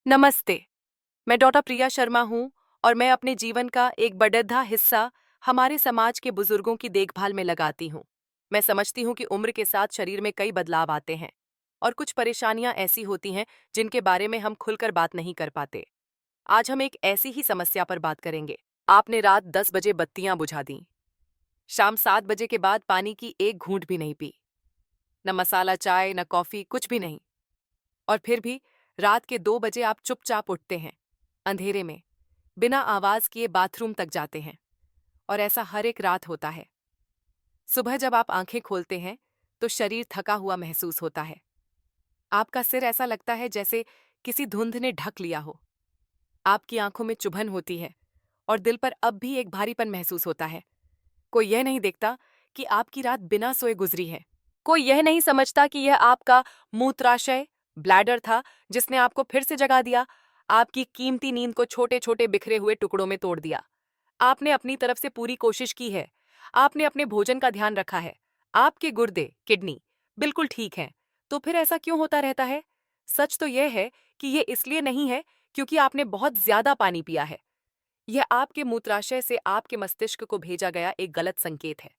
नमस्ते। मैं डॉक्टर प्रिया शर्मा हूँ और मैं अपने जीवन का एक बड़ा हिस्सा हमारे समाज के बुजुर्गों की देखभाल में लगाती हूँ। मैं समझती हूँ कि उम्र के साथ शरीर में कई बदलाव आते हैं और कुछ परेशानियां ऐसी होती हैं जिनके बारे में हम खुलकर बात नहीं कर पाते। आज हम एक ऐसी ही समस्या पर बात करेंगे। आपने रात 10 बजे बत्तियां बुझा दी, शाम 7 बजे के बाद पानी की एक घूंट भी नहीं पी, न मसाला चाय न कॉफी, कुछ भी नहीं। और फिर भी रात के 2 बजे आप चुपचाप उठते हैं, अंधेरे में, बिना आवाज किए बाथरूम तक जाते हैं। और ऐसा हर एक रात होता है। सुबह जब आप आंखें खोलते हैं तो शरीर थका हुआ महसूस होता है। आपका सिर ऐसा लगता है जैसे किसी धुंध ने ढक लिया हो। आपकी आंखों में चुभन होती है और दिल पर अब भी एक भारीपन महसूस होता है। कोई यह नहीं देखता कि आपकी रात बिना सोए गुजरी है। कोई यह नहीं समझता कि यह आपका मूत्राशय, ब्लैडर था जिसने आपको फिर से जगा दिया, आपकी कीमती नींद को छोटे छोटे बिखरे हुए टुकड़ों में तोड़ दिया। आपने अपनी तरफ से पूरी कोशिश की है। आपने अपने भोजन का ध्यान रखा है। आपके गुर्दे, किडनी बिल्कुल ठीक हैं। तो फिर ऐसा क्यों होता रहता है? सच तो यह है कि यह इसलिए नहीं है क्योंकि आपने बहुत ज्यादा पानी पिया है। यह आपके मूत्राशय से आपके मस्तिष्क को भेजा गया एक गलत संकेत है,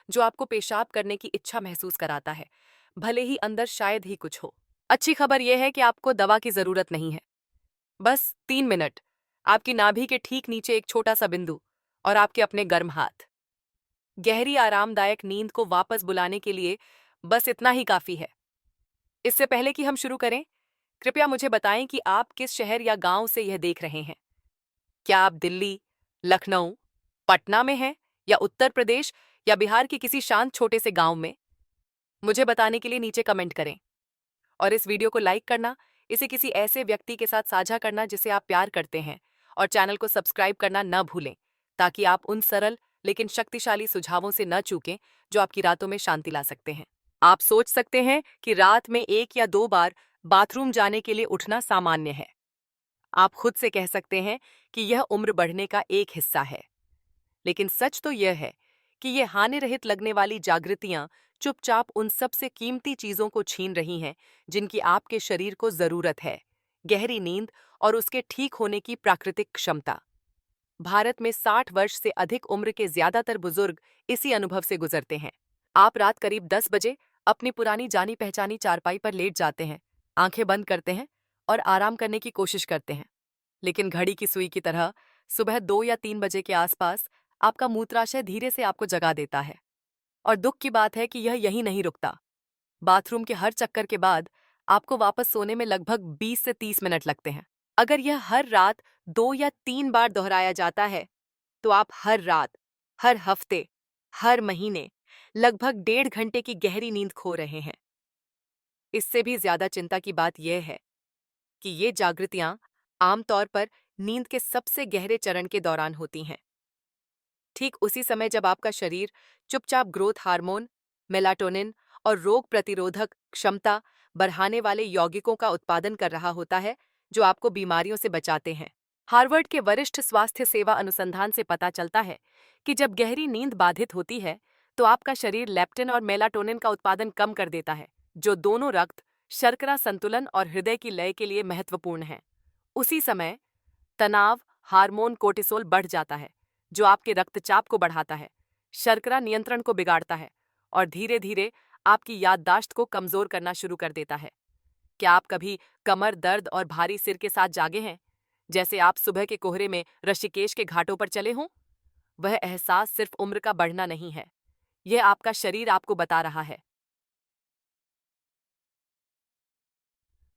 जो आपको पेशाब करने की इच्छा महसूस कराता है, भले ही अंदर शायद ही कुछ हो। अच्छी खबर यह है कि आपको दवा की जरूरत नहीं है। बस 3 मिनट, आपकी नाभि के ठीक नीचे एक छोटा सा बिंदु और आपके अपने गर्म हाथ। गहरी आरामदायक नींद को वापस बुलाने के लिए बस इतना ही काफी है। इससे पहले कि हम शुरू करें, कृपया मुझे बताएं कि आप किस शहर या गांव से यह देख रहे हैं। क्या आप दिल्ली, लखनऊ, पटना में हैं या उत्तर प्रदेश या बिहार के किसी शांत छोटे से गांव में? मुझे बताने के लिए नीचे कमेंट करें और इस वीडियो को लाइक करना, इसे किसी ऐसे व्यक्ति के साथ साझा करना जिसे आप प्यार करते हैं, और चैनल को सब्सक्राइब करना न भूलें ताकि आप उन सरल लेकिन शक्तिशाली सुझावों से न चूकें जो आपकी रातों में शांति ला सकते हैं। आप सोच सकते हैं कि रात में 1 या 2 बार बाथरूम जाने के लिए उठना सामान्य है। आप खुद से कह सकते हैं कि यह उम्र बढ़ने का एक हिस्सा है। लेकिन सच तो यह है कि ये हानि रहित लगने वाली जागृतियां चुपचाप उन सबसे कीमती चीजों को छीन रही हैं जिनकी आपके शरीर को जरूरत है: गहरी नींद और उसके ठीक होने की प्राकृतिक क्षमता। भारत में 60 वर्ष से अधिक उम्र के ज्यादातर बुजुर्ग इसी अनुभव से गुजरते हैं। आप रात करीब 10 बजे अपनी पुरानी जानी पहचानी चारपाई पर लेट जाते हैं, आंखें बंद करते हैं और आराम करने की कोशिश करते हैं। लेकिन घड़ी की सुई की तरह सुबह 2 या 3 बजे के आसपास आपका मूत्राशय धीरे से आपको जगा देता है। और दुख की बात है कि यह यहीं नहीं रुकता। बाथरूम के हर चक्कर के बाद आपको वापस सोने में लगभग 20 से 30 मिनट लगते हैं। अगर यह हर रात 2 या 3 बार दोहराया जाता है, तो आप हर रात, हर हफ्ते, हर महीने लगभग 1.5 घंटे की गहरी नींद खो रहे हैं। इससे भी ज्यादा चिंता की बात यह है कि ये जागृतियां आमतौर पर नींद के सबसे गहरे चरण के दौरान होती हैं। ठीक उसी समय जब आपका शरीर चुपचाप ग्रोथ हार्मोन, मेलाटोनिन और रोग प्रतिरोधक क्षमता बढ़ाने वाले यौगिकों का उत्पादन कर रहा होता है, जो आपको बीमारियों से बचाते हैं। हार्वर्ड के वरिष्ठ स्वास्थ्य सेवा अनुसंधान से पता चलता है कि जब गहरी नींद बाधित होती है, तो आपका शरीर लेप्टिन और मेलाटोनिन का उत्पादन कम कर देता है, जो दोनों रक्त, शर्करा संतुलन और हृदय की लय के लिए महत्वपूर्ण हैं। उसी समय तनाव हार्मोन कोर्टिसोल बढ़ जाता है, जो आपके रक्तचाप को बढ़ाता है, शर्करा नियंत्रण को बिगाड़ता है और धीरे धीरे आपकी याददाश्त को कमजोर करना शुरू कर देता है। क्या आप कभी कमर दर्द और भारी सिर के साथ जागे हैं, जैसे आप सुबह के कोहरे में ऋषिकेश के घाटों पर चले हों? वह एहसास सिर्फ उम्र का बढ़ना नहीं है, यह आपका शरीर आपको बता रहा है,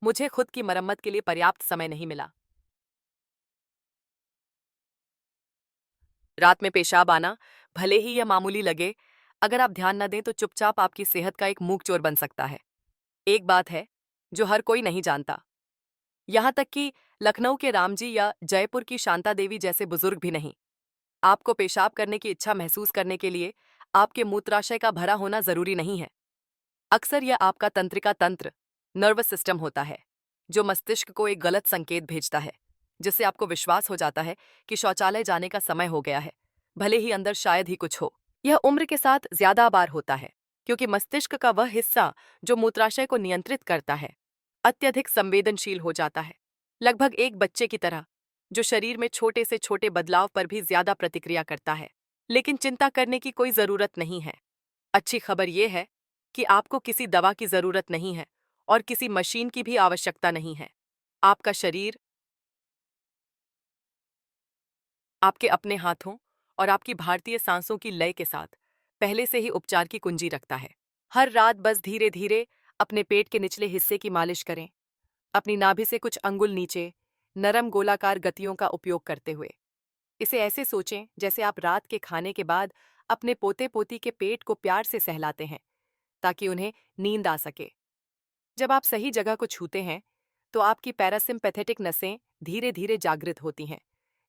मुझे खुद की मरम्मत के लिए पर्याप्त समय नहीं मिला। रात में पेशाब आना, भले ही यह मामूली लगे, अगर आप ध्यान न दें तो चुपचाप आपकी सेहत का एक मूक चोर बन सकता है। एक बात है जो हर कोई नहीं जानता, यहां तक कि लखनऊ के रामजी या जयपुर की शांता देवी जैसे बुजुर्ग भी नहीं। आपको पेशाब करने की इच्छा महसूस करने के लिए आपके मूत्राशय का भरा होना जरूरी नहीं है। अक्सर यह आपका तंत्रिका तंत्र, नर्वस सिस्टम होता है, जो मस्तिष्क को एक गलत संकेत भेजता है, जिससे आपको विश्वास हो जाता है कि शौचालय जाने का समय हो गया है, भले ही अंदर शायद ही कुछ हो। यह उम्र के साथ ज्यादा बार होता है, क्योंकि मस्तिष्क का वह हिस्सा जो मूत्राशय को नियंत्रित करता है, अत्यधिक संवेदनशील हो जाता है। लगभग एक बच्चे की तरह, जो शरीर में छोटे से छोटे बदलाव पर भी ज्यादा प्रतिक्रिया करता है। लेकिन चिंता करने की कोई जरूरत नहीं है। अच्छी खबर यह है कि आपको किसी दवा की जरूरत नहीं है और किसी मशीन की भी आवश्यकता नहीं है। आपका शरीर आपके अपने हाथों और आपकी भारतीय सांसों की लय के साथ पहले से ही उपचार की कुंजी रखता है। हर रात बस धीरे धीरे अपने पेट के निचले हिस्से की मालिश करें, अपनी नाभि से कुछ अंगुल नीचे, नरम गोलाकार गतियों का उपयोग करते हुए। इसे ऐसे सोचें जैसे आप रात के खाने के बाद अपने पोते पोती के पेट को प्यार से सहलाते हैं, ताकि उन्हें नींद आ सके। जब आप सही जगह को छूते हैं, तो आपकी पैरासिम्पैथेटिक नसें धीरे धीरे जागृत होती हैं,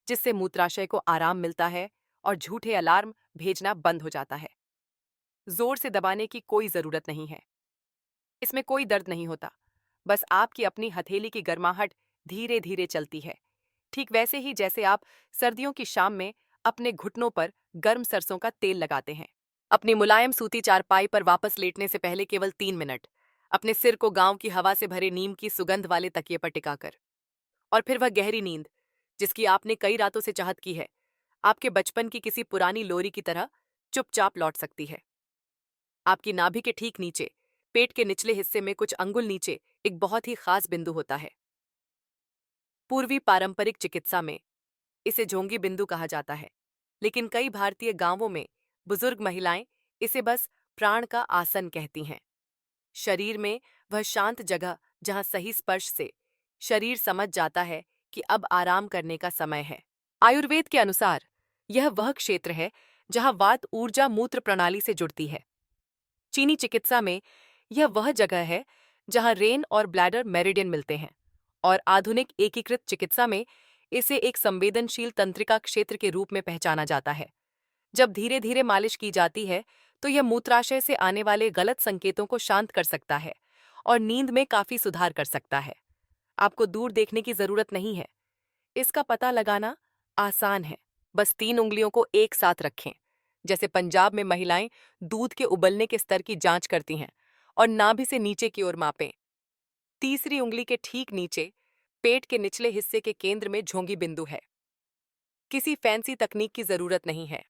जिससे मूत्राशय को आराम मिलता है और झूठे अलार्म भेजना बंद हो जाता है। जोर से दबाने की कोई जरूरत नहीं है। इसमें कोई दर्द नहीं होता। बस आपकी अपनी हथेली की गर्माहट धीरे धीरे चलती है, ठीक वैसे ही जैसे आप सर्दियों की शाम में अपने घुटनों पर गर्म सरसों का तेल लगाते हैं। अपनी मुलायम सूती चारपाई पर वापस लेटने से पहले केवल 3 मिनट अपने सिर को गांव की हवा से भरे नीम की सुगंध वाले तकिए पर टिकाकर, और फिर वह गहरी नींद जिसकी आपने कई रातों से चाहत की है, आपके बचपन की किसी पुरानी लोरी की तरह चुपचाप लौट सकती है। आपकी नाभि के ठीक नीचे, पेट के निचले हिस्से में कुछ अंगुल नीचे एक बहुत ही खास बिंदु होता है। पूर्वी पारंपरिक चिकित्सा में इसे झोंगी बिंदु कहा जाता है, लेकिन कई भारतीय गांवों में बुजुर्ग महिलाएं इसे बस प्राण का आसन कहती हैं। शरीर में वह शांत जगह जहां सही स्पर्श से शरीर समझ जाता है कि अब आराम करने का समय है। आयुर्वेद के अनुसार यह वह क्षेत्र है जहां वात ऊर्जा मूत्र प्रणाली से जुड़ती है। चीनी चिकित्सा में यह वह जगह है जहां रेन और ब्लैडर मेरिडियन मिलते हैं, और आधुनिक एकीकृत चिकित्सा में इसे एक संवेदनशील तंत्रिका क्षेत्र के रूप में पहचाना जाता है। जब धीरे धीरे मालिश की जाती है, तो यह मूत्राशय से आने वाले गलत संकेतों को शांत कर सकता है और नींद में काफी सुधार कर सकता है। आपको दूर देखने की जरूरत नहीं है। इसका पता लगाना आसान है। बस 3 उंगलियों को एक साथ रखें, जैसे पंजाब में महिलाएं दूध के उबलने के स्तर की जांच करती हैं, और नाभि से नीचे की ओर मापें। तीसरी उंगली के ठीक नीचे पेट के निचले हिस्से के केंद्र में झोंगी बिंदु है। किसी फैंसी तकनीक की जरूरत नहीं है।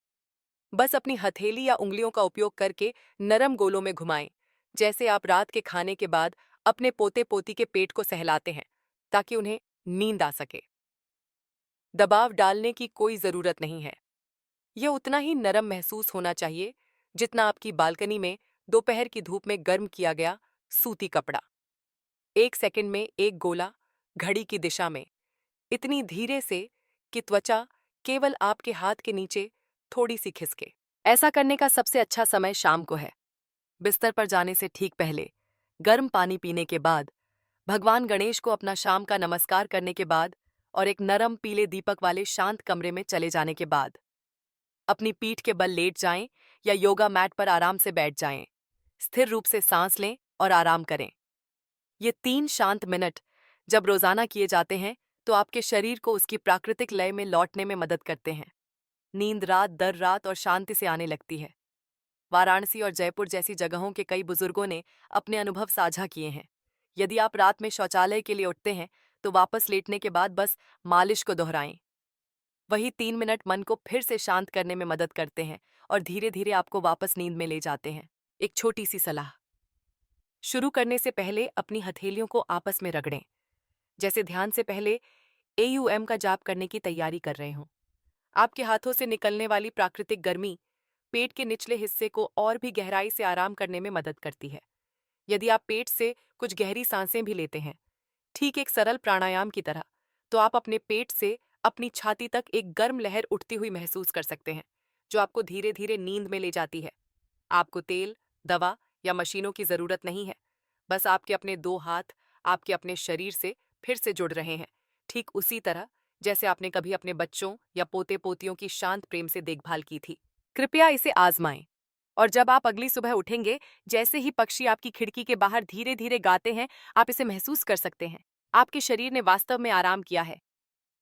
बस अपनी हथेली या उंगलियों का उपयोग करके नरम गोलों में घुमाएं, जैसे आप रात के खाने के बाद अपने पोते पोती के पेट को सहलाते हैं, ताकि उन्हें नींद आ सके। दबाव डालने की कोई जरूरत नहीं है। यह उतना ही नरम महसूस होना चाहिए जितना आपकी बालकनी में दोपहर की धूप में गर्म किया गया सूती कपड़ा। 1 सेकंड में एक गोला, घड़ी की दिशा में, इतनी धीरे से कि त्वचा केवल आपके हाथ के नीचे थोड़ी सी खिसके। ऐसा करने का सबसे अच्छा समय शाम को है, बिस्तर पर जाने से ठीक पहले, गर्म पानी पीने के बाद, भगवान गणेश को अपना शाम का नमस्कार करने के बाद, और एक नरम पीले दीपक वाले शांत कमरे में चले जाने के बाद। अपनी पीठ के बल लेट जाएं या योगा मैट पर आराम से बैठ जाएं। स्थिर रूप से सांस लें और आराम करें। ये 3 शांत मिनट जब रोजाना किए जाते हैं, तो आपके शरीर को उसकी प्राकृतिक लय में लौटने में मदद करते हैं। नींद रात दर रात और शांति से आने लगती है। वाराणसी और जयपुर जैसी जगहों के कई बुजुर्गों ने अपने अनुभव साझा किए हैं। यदि आप रात में शौचालय के लिए उठते हैं, तो वापस लेटने के बाद बस मालिश को दोहराएं। वही 3 मिनट मन को फिर से शांत करने में मदद करते हैं और धीरे धीरे आपको वापस नींद में ले जाते हैं। एक छोटी सी सलाह: शुरू करने से पहले अपनी हथेलियों को आपस में रगड़ें, जैसे ध्यान से पहले AUM का जाप करने की तैयारी कर रहे हों। आपके हाथों से निकलने वाली प्राकृतिक गर्मी पेट के निचले हिस्से को और भी गहराई से आराम करने में मदद करती है। यदि आप पेट से कुछ गहरी सांसें भी लेते हैं, ठीक एक सरल प्राणायाम की तरह, तो आप अपने पेट से अपनी छाती तक एक गर्म लहर उठती हुई महसूस कर सकते हैं, जो आपको धीरे धीरे नींद में ले जाती है। आपको तेल, दवा या मशीनों की जरूरत नहीं है। बस आपके अपने 2 हाथ आपके अपने शरीर से फिर से जुड़ रहे हैं, ठीक उसी तरह जैसे आपने कभी अपने बच्चों या पोते पोतियों की शांत प्रेम से देखभाल की थी। कृपया इसे आजमाएं, और जब आप अगली सुबह उठेंगे, जैसे ही पक्षी आपकी खिड़की के बाहर धीरे धीरे गाते हैं, आप इसे महसूस कर सकते हैं। आपके शरीर ने वास्तव में आराम किया है।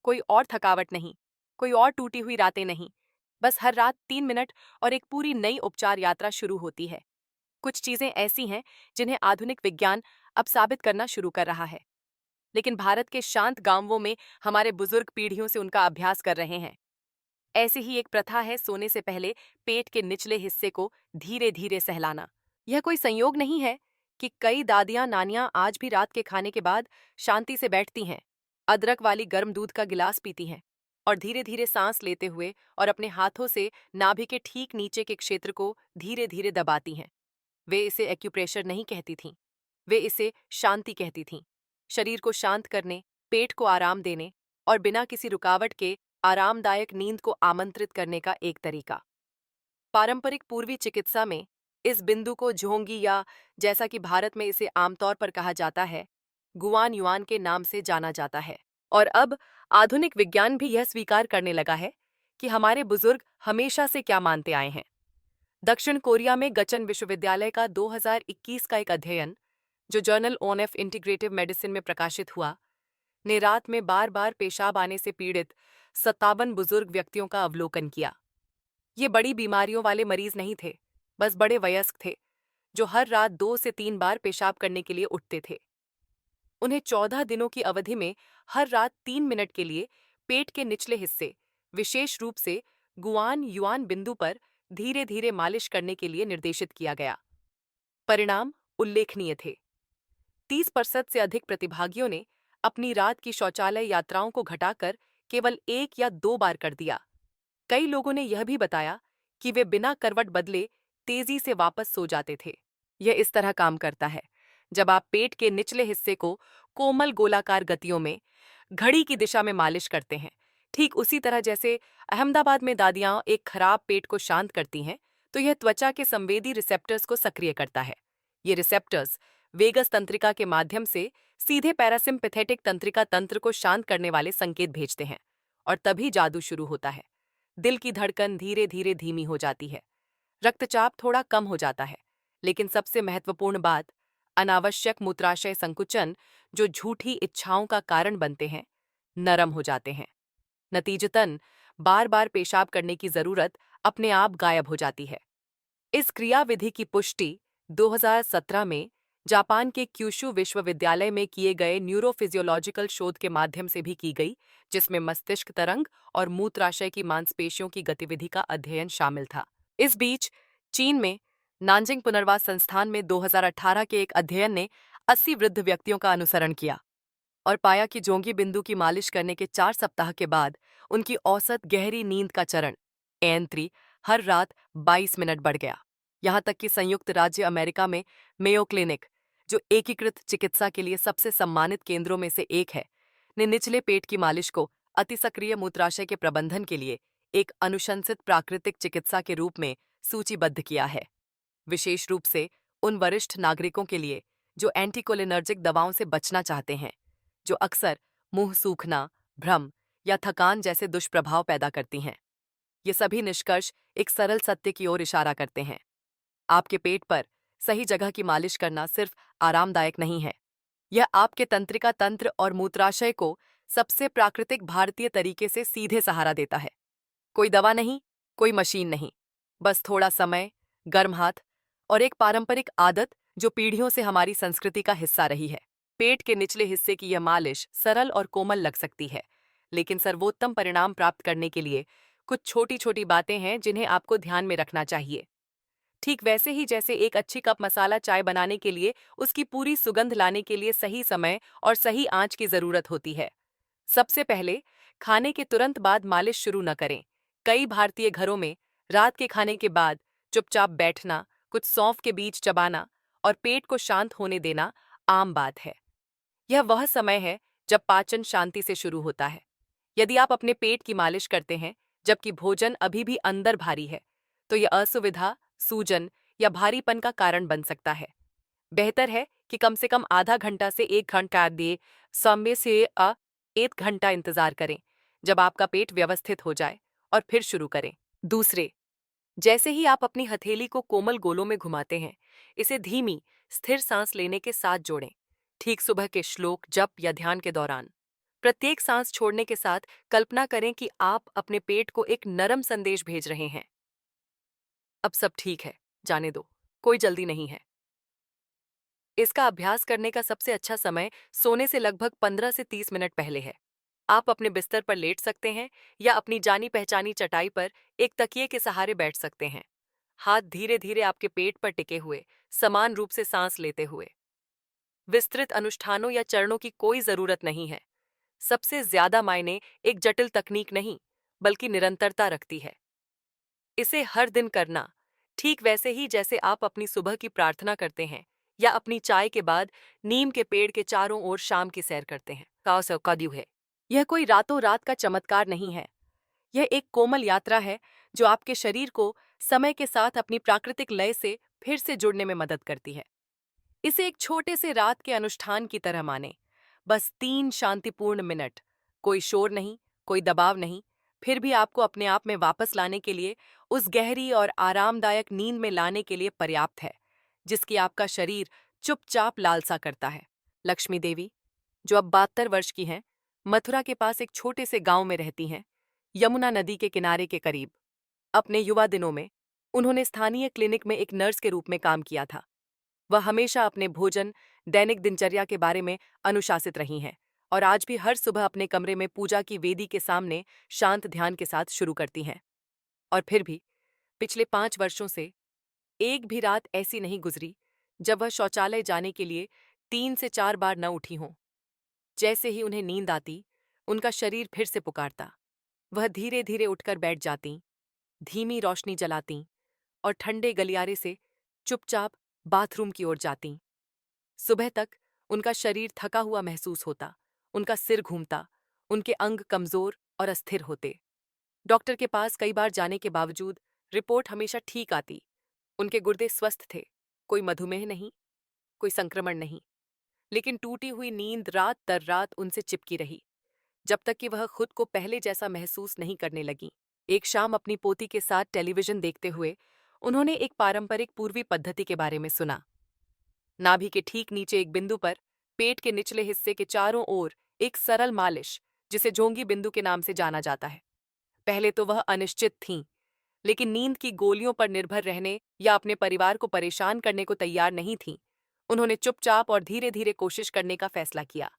कोई और थकावट नहीं, कोई और टूटी हुई रातें नहीं। बस हर रात 3 मिनट और एक पूरी नई उपचार यात्रा शुरू होती है। कुछ चीजें ऐसी हैं जिन्हें आधुनिक विज्ञान अब साबित करना शुरू कर रहा है, लेकिन भारत के शांत गांवों में हमारे बुजुर्ग पीढ़ियों से उनका अभ्यास कर रहे हैं। ऐसी ही एक प्रथा है सोने से पहले पेट के निचले हिस्से को धीरे धीरे सहलाना। यह कोई संयोग नहीं है कि कई दादियां नानियां आज भी रात के खाने के बाद शांति से बैठती हैं, अदरक वाली गर्म दूध का गिलास पीती हैं और धीरे धीरे सांस लेते हुए और अपने हाथों से नाभि के ठीक नीचे के क्षेत्र को धीरे धीरे दबाती हैं। वे इसे एक्यूप्रेशर नहीं कहती थीं, वे इसे शांति कहती थीं। शरीर को शांत करने, पेट को आराम देने और बिना किसी रुकावट के आरामदायक नींद को आमंत्रित करने का एक तरीका। पारंपरिक पूर्वी चिकित्सा में इस बिंदु को झोंगी या, जैसा कि भारत में इसे आमतौर पर कहा जाता है, गुआन युआन के नाम से जाना जाता है। और अब आधुनिक विज्ञान भी यह स्वीकार करने लगा है कि हमारे बुजुर्ग हमेशा से क्या मानते आए हैं। दक्षिण कोरिया में गचन विश्वविद्यालय का 2021 का एक अध्ययन, जो जर्नल ऑफ इंटीग्रेटिव मेडिसिन में प्रकाशित हुआ, ने रात में बार बार पेशाब आने से पीड़ित 57 बुजुर्ग व्यक्तियों का अवलोकन किया। ये बड़ी बीमारियों वाले मरीज नहीं थे, बस बड़े वयस्क थे जो हर रात 2 से 3 बार पेशाब करने के लिए उठते थे। उन्हें 14 दिनों की अवधि में हर रात 3 मिनट के लिए पेट के निचले हिस्से, विशेष रूप से गुआन युआन बिंदु पर धीरे धीरे मालिश करने के लिए निर्देशित किया गया। परिणाम उल्लेखनीय थे। 30% से अधिक प्रतिभागियों ने अपनी रात की शौचालय यात्राओं को घटाकर केवल 1 या 2 बार कर दिया। कई लोगों ने यह भी बताया कि वे बिना करवट बदले तेजी से वापस सो जाते थे। यह इस तरह काम करता है, जब आप पेट के निचले हिस्से को कोमल गोलाकार गतियों में घड़ी की दिशा में मालिश करते हैं, ठीक उसी तरह जैसे अहमदाबाद में दादियां एक खराब पेट को शांत करती हैं, तो यह त्वचा के संवेदी रिसेप्टर्स को सक्रिय करता है। ये रिसेप्टर्स वेगस तंत्रिका के माध्यम से सीधे पैरासिम्पैथेटिक तंत्रिका तंत्र को शांत करने वाले संकेत भेजते हैं और तभी जादू शुरू होता है। दिल की धड़कन धीरे धीरे धीमी हो जाती है, रक्तचाप थोड़ा कम हो जाता है, लेकिन सबसे महत्वपूर्ण बात, अनावश्यक मूत्राशय संकुचन, जो झूठी इच्छाओं का कारण बनते हैं, नरम हो जाते हैं। नतीजतन बार बार पेशाब करने की जरूरत अपने आप गायब हो जाती है। इस क्रियाविधि की पुष्टि 2017 में जापान के क्यूशु विश्वविद्यालय में किए गए न्यूरोफिजियोलॉजिकल शोध के माध्यम से भी की गई, जिसमें मस्तिष्क तरंग और मूत्राशय की मांसपेशियों की गतिविधि का अध्ययन शामिल था। इस बीच चीन में नानजिंग पुनर्वास संस्थान में 2018 के एक अध्ययन ने 80 वृद्ध व्यक्तियों का अनुसरण किया और पाया कि जोंगी बिंदु की मालिश करने के 4 सप्ताह के बाद उनकी औसत गहरी नींद का चरण एन3 हर रात 22 मिनट बढ़ गया। यहाँ तक कि संयुक्त राज्य अमेरिका में मेयो क्लिनिक, जो एकीकृत चिकित्सा के लिए सबसे सम्मानित केंद्रों में से एक है, ने निचले पेट की मालिश को अतिसक्रिय मूत्राशय के प्रबंधन के लिए एक अनुशंसित प्राकृतिक चिकित्सा के रूप में सूचीबद्ध किया है, विशेष रूप से उन वरिष्ठ नागरिकों के लिए जो एंटीकोलिनर्जिक दवाओं से बचना चाहते हैं, जो अक्सर मुंह सूखना, भ्रम या थकान जैसे दुष्प्रभाव पैदा करती हैं। ये सभी निष्कर्ष एक सरल सत्य की ओर इशारा करते हैं। आपके पेट पर सही जगह की मालिश करना सिर्फ आरामदायक नहीं है, यह आपके तंत्रिका तंत्र और मूत्राशय को सबसे प्राकृतिक भारतीय तरीके से सीधे सहारा देता है। कोई दवा नहीं, कोई मशीन नहीं, बस थोड़ा समय, गर्म हाथ और एक पारंपरिक आदत जो पीढ़ियों से हमारी संस्कृति का हिस्सा रही है। पेट के निचले हिस्से की यह मालिश सरल और कोमल लग सकती है, लेकिन सर्वोत्तम परिणाम प्राप्त करने के लिए कुछ छोटी छोटी बातें हैं जिन्हें आपको ध्यान में रखना चाहिए। ठीक वैसे ही जैसे एक अच्छी कप मसाला चाय बनाने के लिए उसकी पूरी सुगंध लाने के लिए सही समय और सही आंच की जरूरत होती है। सबसे पहले खाने के तुरंत बाद मालिश शुरू न करें। कई भारतीय घरों में रात के खाने के बाद चुपचाप बैठना, कुछ सौंफ के बीज चबाना और पेट को शांत होने देना आम बात है। यह वह समय है जब पाचन शांति से शुरू होता है। यदि आप अपने पेट की मालिश करते हैं जबकि भोजन अभी भी अंदर भारी है, तो यह असुविधा, सूजन या भारीपन का कारण बन सकता है। बेहतर है कि कम से कम आधा घंटा से 1 घंटा दिए समय से 1 घंटा इंतजार करें, जब आपका पेट व्यवस्थित हो जाए, और फिर शुरू करें। दूसरे, जैसे ही आप अपनी हथेली को कोमल गोलों में घुमाते हैं, इसे धीमी, स्थिर सांस लेने के साथ जोड़ें, ठीक सुबह के श्लोक, जप या ध्यान के दौरान। प्रत्येक सांस छोड़ने के साथ कल्पना करें कि आप अपने पेट को एक नरम संदेश भेज रहे हैं, अब सब ठीक है, जाने दो, कोई जल्दी नहीं है। इसका अभ्यास करने का सबसे अच्छा समय सोने से लगभग 15 से 30 मिनट पहले है। आप अपने बिस्तर पर लेट सकते हैं या अपनी जानी पहचानी चटाई पर एक तकिए के सहारे बैठ सकते हैं। हाथ धीरे धीरे आपके पेट पर टिके हुए, समान रूप से सांस लेते हुए। विस्तृत अनुष्ठानों या चरणों की कोई जरूरत नहीं है। सबसे ज्यादा मायने एक जटिल तकनीक नहीं, बल्कि निरंतरता रखती है। इसे हर दिन करना, ठीक वैसे ही जैसे आप अपनी सुबह की प्रार्थना करते हैं या अपनी चाय के बाद नीम के पेड़ के चारों ओर शाम की सैर करते हैं। काद्यु है। यह कोई रातों रात का चमत्कार नहीं है। यह एक कोमल यात्रा है जो आपके शरीर को समय के साथ अपनी प्राकृतिक लय से फिर से जुड़ने में मदद करती है। इसे एक छोटे से रात के अनुष्ठान की तरह माने। बस 3 शांतिपूर्ण मिनट, कोई शोर नहीं, कोई दबाव नहीं, फिर भी आपको अपने आप में वापस लाने के लिए, उस गहरी और आरामदायक नींद में लाने के लिए पर्याप्त है जिसकी आपका शरीर चुपचाप लालसा करता है। लक्ष्मी देवी, जो अब 72 वर्ष की हैं, मथुरा के पास एक छोटे से गांव में रहती हैं, यमुना नदी के किनारे के करीब। अपने युवा दिनों में उन्होंने स्थानीय क्लिनिक में एक नर्स के रूप में काम किया था। वह हमेशा अपने भोजन, दैनिक दिनचर्या के बारे में अनुशासित रही हैं और आज भी हर सुबह अपने कमरे में पूजा की वेदी के सामने शांत ध्यान के साथ शुरू करती हैं। और फिर भी पिछले 5 वर्षों से एक भी रात ऐसी नहीं गुजरी जब वह शौचालय जाने के लिए 3 से 4 बार न उठी हों। जैसे ही उन्हें नींद आती, उनका शरीर फिर से पुकारता। वह धीरे धीरे उठकर बैठ जातीं, धीमी रोशनी जलातीं और ठंडे गलियारे से चुपचाप बाथरूम की ओर जातीं। सुबह तक उनका शरीर थका हुआ महसूस होता, उनका सिर घूमता, उनके अंग कमजोर और अस्थिर होते। डॉक्टर के पास कई बार जाने के बावजूद रिपोर्ट हमेशा ठीक आती। उनके गुर्दे स्वस्थ थे, कोई मधुमेह नहीं, कोई संक्रमण नहीं। लेकिन टूटी हुई नींद रात दर रात उनसे चिपकी रही, जब तक कि वह खुद को पहले जैसा महसूस नहीं करने लगी। एक शाम अपनी पोती के साथ टेलीविजन देखते हुए उन्होंने एक पारंपरिक पूर्वी पद्धति के बारे में सुना। नाभि के ठीक नीचे एक बिंदु पर, पेट के निचले हिस्से के चारों ओर एक सरल मालिश, जिसे जोंगी बिंदु के नाम से जाना जाता है। पहले तो वह अनिश्चित थीं, लेकिन नींद की गोलियों पर निर्भर रहने या अपने परिवार को परेशान करने को तैयार नहीं थीं। उन्होंने चुपचाप और धीरे धीरे कोशिश करने का फैसला किया।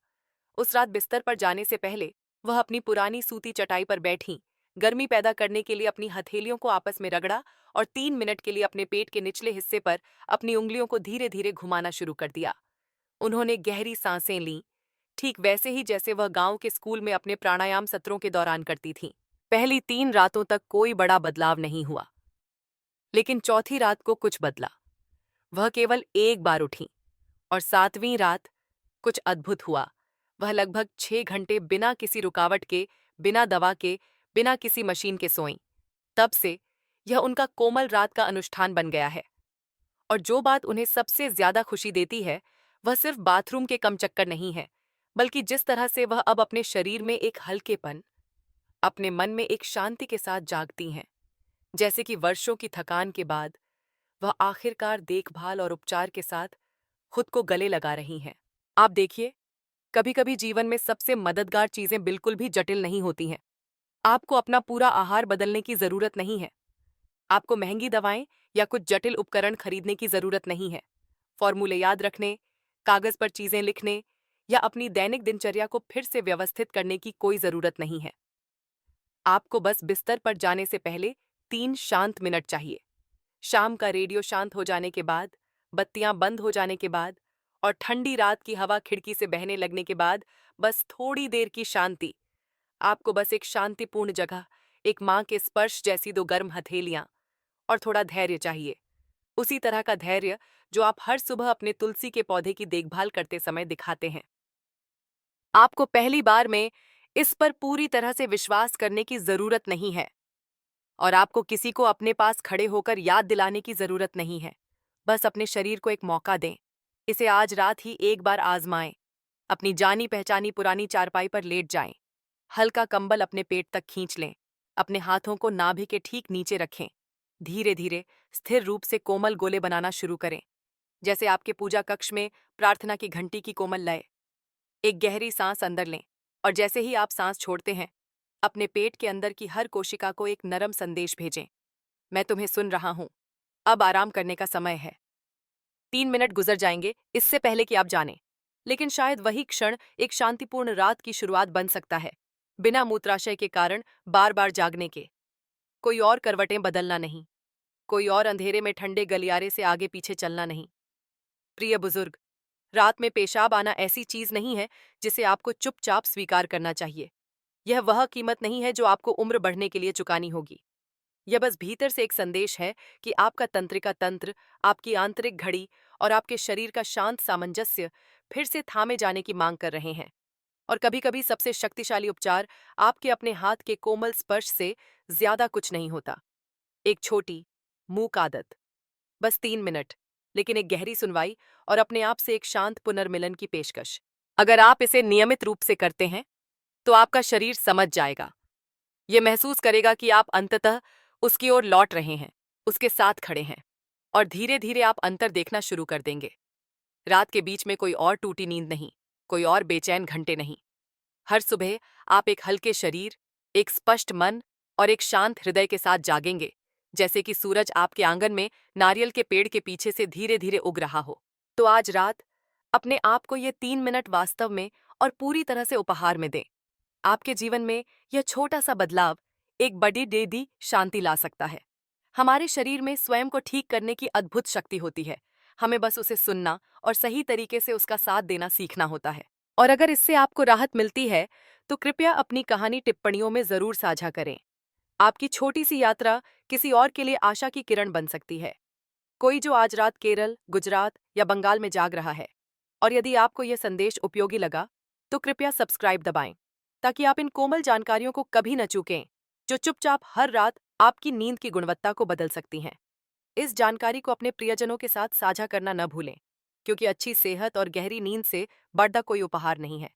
उस रात बिस्तर पर जाने से पहले वह अपनी पुरानी सूती चटाई पर बैठी, गर्मी पैदा करने के लिए अपनी हथेलियों को आपस में रगड़ा और 3 मिनट के लिए अपने पेट के निचले हिस्से पर अपनी उंगलियों को धीरे धीरे घुमाना शुरू कर दिया। उन्होंने गहरी सांसें लीं, ठीक वैसे ही जैसे वह गांव के स्कूल में अपने प्राणायाम सत्रों के दौरान करती थीं। पहली 3 रातों तक कोई बड़ा बदलाव नहीं हुआ, लेकिन चौथी रात को कुछ बदला। वह केवल एक बार उठी और 7वीं रात कुछ अद्भुत हुआ। वह लगभग 6 घंटे बिना किसी रुकावट के, बिना दवा के, बिना किसी मशीन के सोईं। तब से यह उनका कोमल रात का अनुष्ठान बन गया है। और जो बात उन्हें सबसे ज्यादा खुशी देती है, वह सिर्फ बाथरूम के कम चक्कर नहीं है, बल्कि जिस तरह से वह अब अपने शरीर में एक हल्केपन, अपने मन में एक शांति के साथ जागती हैं। जैसे कि वर्षों की थकान के बाद वह आखिरकार देखभाल और उपचार के साथ खुद को गले लगा रही हैं। आप देखिए, कभी कभी जीवन में सबसे मददगार चीजें बिल्कुल भी जटिल नहीं होती हैं। आपको अपना पूरा आहार बदलने की जरूरत नहीं है। आपको महंगी दवाएं या कुछ जटिल उपकरण खरीदने की जरूरत नहीं है। फॉर्मूले याद रखने, कागज पर चीजें लिखने या अपनी दैनिक दिनचर्या को फिर से व्यवस्थित करने की कोई जरूरत नहीं है। आपको बस बिस्तर पर जाने से पहले 3 शांत मिनट चाहिए। शाम का रेडियो शांत हो जाने के बाद, बत्तियां बंद हो जाने के बाद और ठंडी रात की हवा खिड़की से बहने लगने के बाद बस थोड़ी देर की शांति। आपको बस एक शांतिपूर्ण जगह, एक माँ के स्पर्श जैसी 2 गर्म हथेलियां और थोड़ा धैर्य चाहिए। उसी तरह का धैर्य जो आप हर सुबह अपने तुलसी के पौधे की देखभाल करते समय दिखाते हैं। आपको पहली बार में इस पर पूरी तरह से विश्वास करने की जरूरत नहीं है और आपको किसी को अपने पास खड़े होकर याद दिलाने की जरूरत नहीं है। बस अपने शरीर को एक मौका दें। इसे आज रात ही एक बार आजमाएं। अपनी जानी पहचानी पुरानी चारपाई पर लेट जाएं। हल्का कंबल अपने पेट तक खींच लें। अपने हाथों को नाभि के ठीक नीचे रखें। धीरे धीरे स्थिर रूप से कोमल गोले बनाना शुरू करें, जैसे आपके पूजा कक्ष में प्रार्थना की घंटी की कोमल लय। एक गहरी सांस अंदर लें और जैसे ही आप सांस छोड़ते हैं, अपने पेट के अंदर की हर कोशिका को एक नरम संदेश भेजें। मैं तुम्हें सुन रहा हूं, अब आराम करने का समय है। 3 मिनट गुजर जाएंगे इससे पहले कि आप जानें। लेकिन शायद वही क्षण एक शांतिपूर्ण रात की शुरुआत बन सकता है, बिना मूत्राशय के कारण बार बार जागने के। कोई और करवटें बदलना नहीं, कोई और अंधेरे में ठंडे गलियारे से आगे पीछे चलना नहीं। प्रिय बुजुर्ग, रात में पेशाब आना ऐसी चीज नहीं है जिसे आपको चुपचाप स्वीकार करना चाहिए। यह वह कीमत नहीं है जो आपको उम्र बढ़ने के लिए चुकानी होगी। यह बस भीतर से एक संदेश है कि आपका तंत्रिका तंत्र, आपकी आंतरिक घड़ी और आपके शरीर का शांत सामंजस्य फिर से थामे जाने की मांग कर रहे हैं। और कभी कभी सबसे शक्तिशाली उपचार आपके अपने हाथ के कोमल स्पर्श से ज्यादा कुछ नहीं होता। एक छोटी, मूक आदत, बस 3 मिनट, लेकिन एक गहरी सुनवाई और अपने आप से एक शांत पुनर्मिलन की पेशकश। अगर आप इसे नियमित रूप से करते हैं, तो आपका शरीर समझ जाएगा। ये महसूस करेगा कि आप अंततः उसकी ओर लौट रहे हैं, उसके साथ खड़े हैं, और धीरे धीरे आप अंतर देखना शुरू कर देंगे। रात के बीच में कोई और टूटी नींद नहीं, कोई और बेचैन घंटे नहीं। हर सुबह आप एक हल्के शरीर, एक स्पष्ट मन और एक शांत हृदय के साथ जागेंगे, जैसे कि सूरज आपके आंगन में नारियल के पेड़ के पीछे से धीरे धीरे उग रहा हो। तो आज रात अपने आप को ये 3 मिनट वास्तव में और पूरी तरह से उपहार में दें। आपके जीवन में यह छोटा सा बदलाव एक बड़ी दीदी शांति ला सकता है। हमारे शरीर में स्वयं को ठीक करने की अद्भुत शक्ति होती है। हमें बस उसे सुनना और सही तरीके से उसका साथ देना सीखना होता है। और अगर इससे आपको राहत मिलती है, तो कृपया अपनी कहानी टिप्पणियों में जरूर साझा करें। आपकी छोटी सी यात्रा किसी और के लिए आशा की किरण बन सकती है। कोई जो आज रात केरल, गुजरात या बंगाल में जाग रहा है। और यदि आपको यह संदेश उपयोगी लगा, तो कृपया सब्सक्राइब दबाएं, ताकि आप इन कोमल जानकारियों को कभी न चूकें, जो चुपचाप हर रात आपकी नींद की गुणवत्ता को बदल सकती हैं। इस जानकारी को अपने प्रियजनों के साथ साझा करना न भूलें, क्योंकि अच्छी सेहत और गहरी नींद से बड़ा कोई उपहार नहीं है।